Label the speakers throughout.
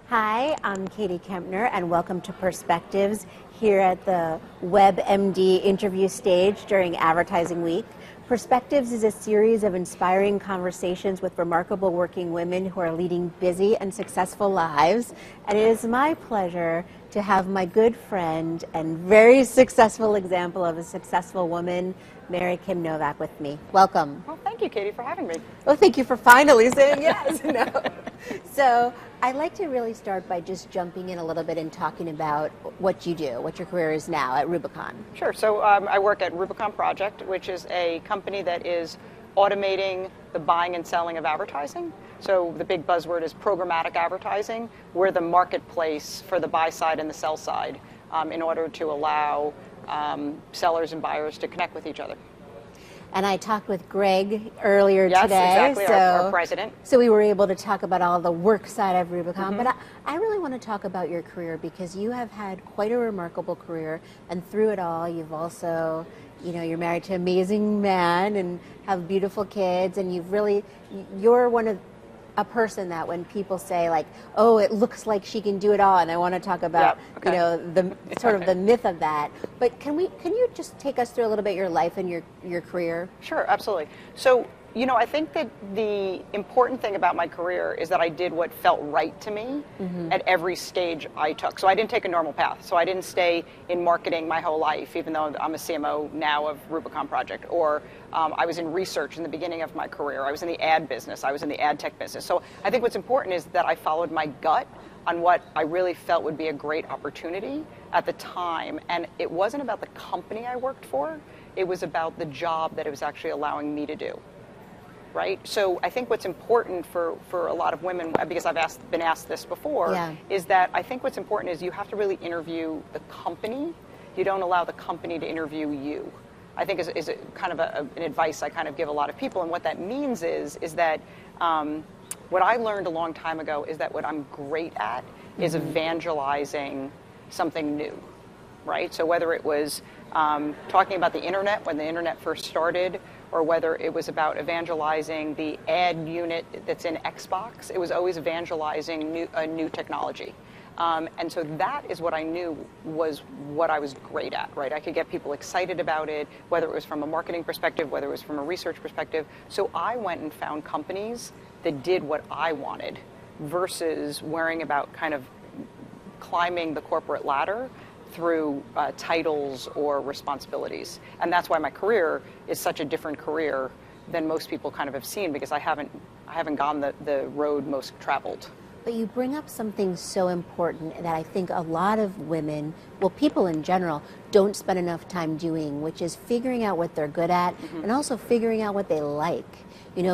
Speaker 1: Hi, I'm Katie Kempner, and welcome to Perspectives here at the WebMD interview stage during Advertising Week. Perspectives is a series of inspiring conversations with remarkable working women who are leading busy and successful lives. And it is my pleasure to have my good friend and very successful example of a successful woman, Mary Kim Novak, with me. Welcome.
Speaker 2: Well, thank you, Katie, for having me.
Speaker 1: Well, thank you for finally saying yes. So I'd like to really start by just jumping in a little bit and talking about what you do, what your career is now at Rubicon.
Speaker 2: Sure. So I work at Rubicon Project, which is a company that is automating the buying and selling of advertising. So the big buzzword is programmatic advertising. We're the marketplace for the buy side and the sell side in order to allow sellers and buyers to connect with each other.
Speaker 1: And I talked with Greg earlier today.
Speaker 2: Yes, exactly, our president.
Speaker 1: So we were able to talk about all the work side of Rubicon. But I really want to talk about your career because you have had quite a remarkable career. And through it all, you've also, you're married to an amazing man and have beautiful kids. And you're one of a person that when people say like, oh, it looks like she can do it all, and I want to talk about the sort of the myth of that. But can you just take us through a little bit your life and your career?
Speaker 2: Sure, absolutely. So I think that the important thing about my career is that I did what felt right to me at every stage I took. So I didn't take a normal path. So I didn't stay in marketing my whole life, even though I'm a CMO now of Rubicon Project, or I was in research in the beginning of my career. I was in the ad business. I was in the ad tech business. So I think what's important is that I followed my gut on what I really felt would be a great opportunity at the time. And it wasn't about the company I worked for. It was about the job that it was actually allowing me to do. Right? So I think what's important for a lot of women, because I've been asked this before, is that I think what's important is you have to really interview the company. You don't allow the company to interview you. I think is kind of an advice I kind of give a lot of people. And what that means is that what I learned a long time ago is that what I'm great at is evangelizing something new. Right? So whether it was talking about the internet when the internet first started, or whether it was about evangelizing the ad unit that's in Xbox, it was always evangelizing a new technology. And so that is what I knew was what I was great at, right? I could get people excited about it, whether it was from a marketing perspective, whether it was from a research perspective. So I went and found companies that did what I wanted versus worrying about kind of climbing the corporate ladder through titles or responsibilities. And that's why my career is such a different career than most people kind of have seen, because I haven't gone the road most traveled.
Speaker 1: But you bring up something so important that I think a lot of women, well, people in general, don't spend enough time doing, which is figuring out what they're good at and also figuring out what they like.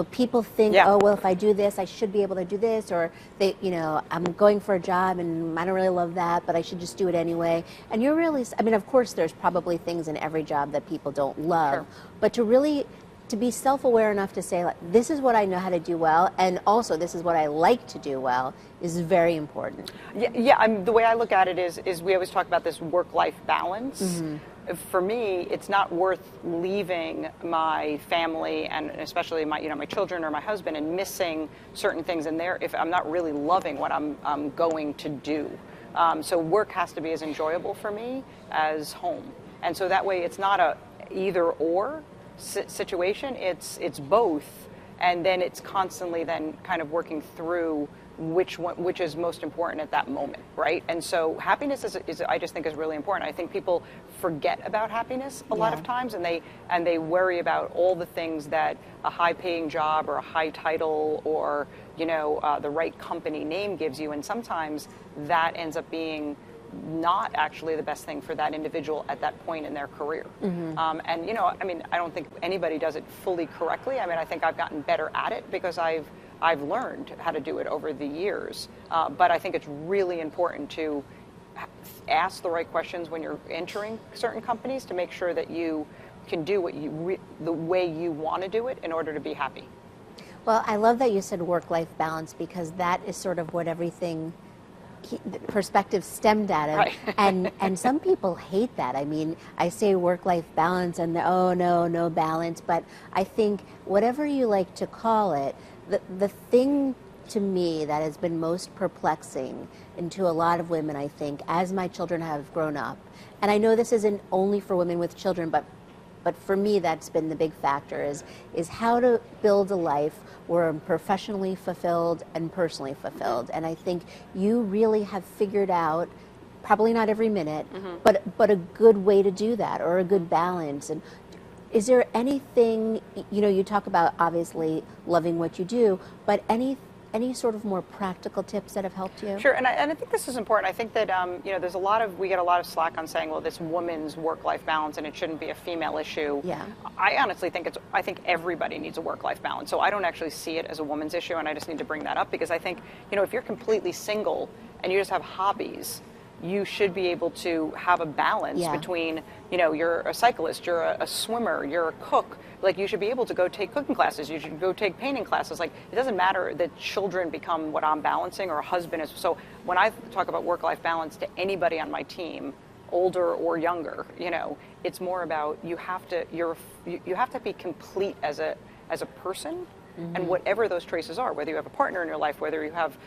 Speaker 1: People think, oh, well, if I do this, I should be able to do this, or I'm going for a job and I don't really love that, but I should just do it anyway. And you're really, of course, there's probably things in every job that people don't love, but to be self-aware enough to say, like, this is what I know how to do well, and also this is what I like to do well, is very important.
Speaker 2: The way I look at it is we always talk about this work-life balance. For me, it's not worth leaving my family and especially my children or my husband and missing certain things in there if I'm not really loving what I'm going to do. So work has to be as enjoyable for me as home, and so that way it's not a either or situation. It's both, and then it's constantly then kind of working through which is most important at that moment, right? And so happiness is I just think is really important. I think people forget about happiness a lot of times, and they worry about all the things that a high-paying job or a high title or the right company name gives you, and sometimes that ends up being not actually the best thing for that individual at that point in their career. I don't think anybody does it fully correctly. I think I've gotten better at it because I've learned how to do it over the years. But I think it's really important to ask the right questions when you're entering certain companies to make sure that you can do what the way you want to do it in order to be happy.
Speaker 1: Well, I love that you said work-life balance, because that is sort of what everything perspective stemmed out of.
Speaker 2: Right.
Speaker 1: and some people hate that. I say work-life balance and no balance, but I think whatever you like to call it, the thing to me that has been most perplexing, and to a lot of women, I think, as my children have grown up, and I know this isn't only for women with children, but for me, that's been the big factor, is how to build a life where I'm professionally fulfilled and personally fulfilled. And I think you really have figured out, probably not every minute, but a good way to do that, or a good balance. And is there anything, you talk about obviously loving what you do, but any sort of more practical tips that have helped you?
Speaker 2: Sure, and I think this is important. I think that there's we get a lot of slack on saying, well, this woman's work-life balance and it shouldn't be a female issue.
Speaker 1: Yeah.
Speaker 2: I honestly think I think everybody needs a work-life balance. So I don't actually see it as a woman's issue, and I just need to bring that up because I think, if you're completely single and you just have hobbies, you should be able to have a balance between, you're a cyclist, you're a swimmer, you're a cook. Like, you should be able to go take cooking classes. You should go take painting classes. Like, it doesn't matter that children become what I'm balancing or a husband is. So when I talk about work-life balance to anybody on my team, older or younger, it's more about you have to be complete as a person. And whatever those traces are, whether you have a partner in your life, whether you have,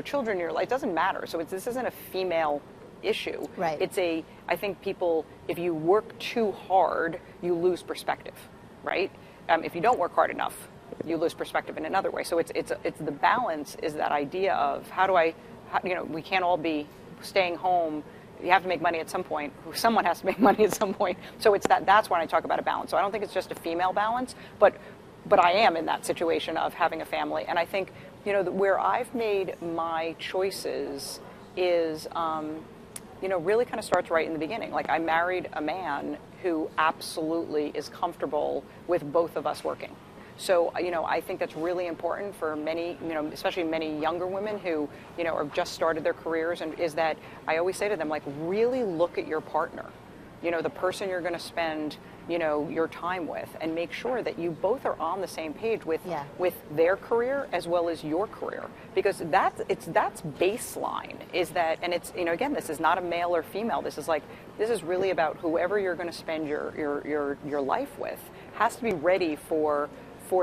Speaker 2: children in your life, it doesn't matter. So this isn't a female issue.
Speaker 1: Right.
Speaker 2: I think people, if you work too hard, you lose perspective, right? If you don't work hard enough, you lose perspective in another way. So it's the balance is that idea of we can't all be staying home. You have to make money at some point. Someone has to make money at some point. So that's when I talk about a balance. So I don't think it's just a female balance, but I am in that situation of having a family. And I think, where I've made my choices is, really kind of starts right in the beginning. Like, I married a man who absolutely is comfortable with both of us working. So, I think that's really important for many, especially many younger women who, have just started their careers, and is that I always say to them, like, really look at your partner, the person you're going to spend, your time with, and make sure that you both are on the same page with their career as well as your career, because that's baseline is that, and it's, again, this is not a male or female. This is really about whoever you're going to spend your life with has to be ready for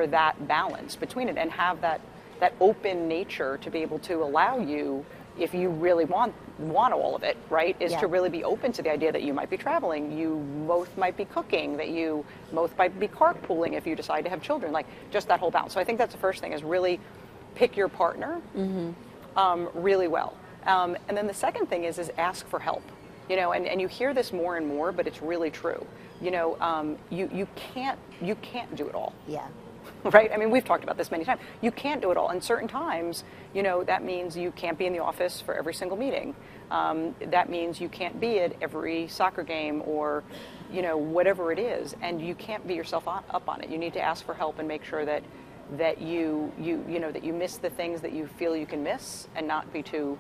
Speaker 2: that balance between it and have that open nature to be able to allow you, if you really want all of it, right, is to really be open to the idea that you might be traveling, you both might be cooking, that you both might be carpooling if you decide to have children, like just that whole balance. So I think that's the first thing, is really pick your partner really well. And then the second thing is ask for help. And you hear this more and more, but it's really true. You can't do it all.
Speaker 1: Yeah.
Speaker 2: Right? I mean, we've talked about this many times. You can't do it all. And certain times, that means you can't be in the office for every single meeting. That means you can't be at every soccer game or, whatever it is. And you can't beat yourself up on it. You need to ask for help and make sure that you miss the things that you feel you can miss and not be too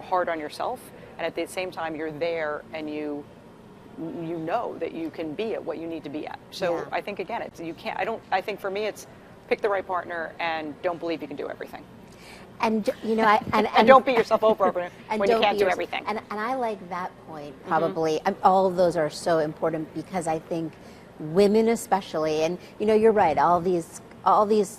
Speaker 2: hard on yourself. And at the same time, you're there and you know that you can be at what you need to be at. So I think, again, I think for me it's pick the right partner and don't believe you can do everything. And and don't beat yourself over when you can't do everything.
Speaker 1: And I like that point probably. All of those are so important, because I think women especially, and you're right, all these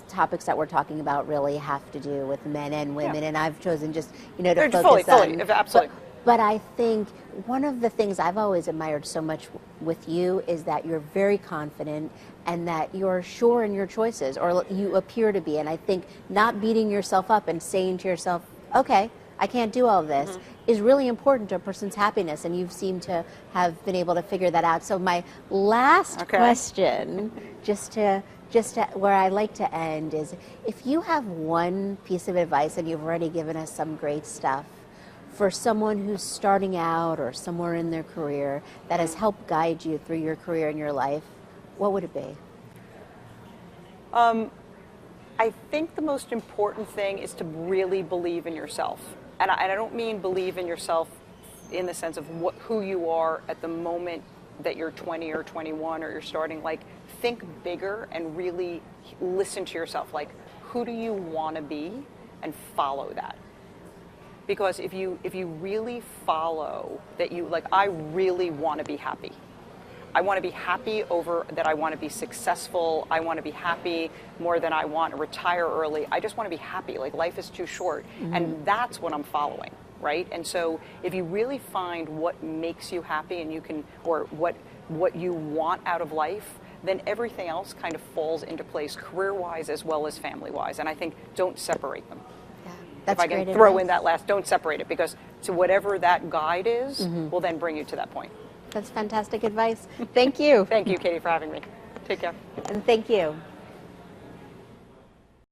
Speaker 1: topics that we're talking about really have to do with men and women, and I've chosen just to focus on
Speaker 2: absolutely.
Speaker 1: But I think one of the things I've always admired so much with you is that you're very confident and that you're sure in your choices, or you appear to be. And I think not beating yourself up and saying to yourself, okay, I can't do all this, is really important to a person's happiness. And you've seemed to have been able to figure that out. So my last question, just to where I like to end, is if you have one piece of advice, and you've already given us some great stuff, for someone who's starting out or somewhere in their career that has helped guide you through your career and your life, what would it be?
Speaker 2: I think the most important thing is to really believe in yourself. And I don't mean believe in yourself in the sense of who you are at the moment that you're 20 or 21 or you're starting. Like, think bigger and really listen to yourself. Like, who do you want to be, and follow that. Because if you really follow that, I really want to be happy. I want to be happy over that. I want to be successful. I want to be happy more than I want to retire early. I just want to be happy. Like, life is too short. And that's what I'm following, right? And so if you really find what makes you happy and you can, or what you want out of life, then everything else kind of falls into place, career-wise as well as family-wise. And I think don't separate them.
Speaker 1: Yeah, that's
Speaker 2: if I can throw in that last, don't separate it, because to whatever that guide is will then bring you to that point.
Speaker 1: That's fantastic advice. Thank you.
Speaker 2: Thank you, Katie, for having me. Take care.
Speaker 1: And thank you.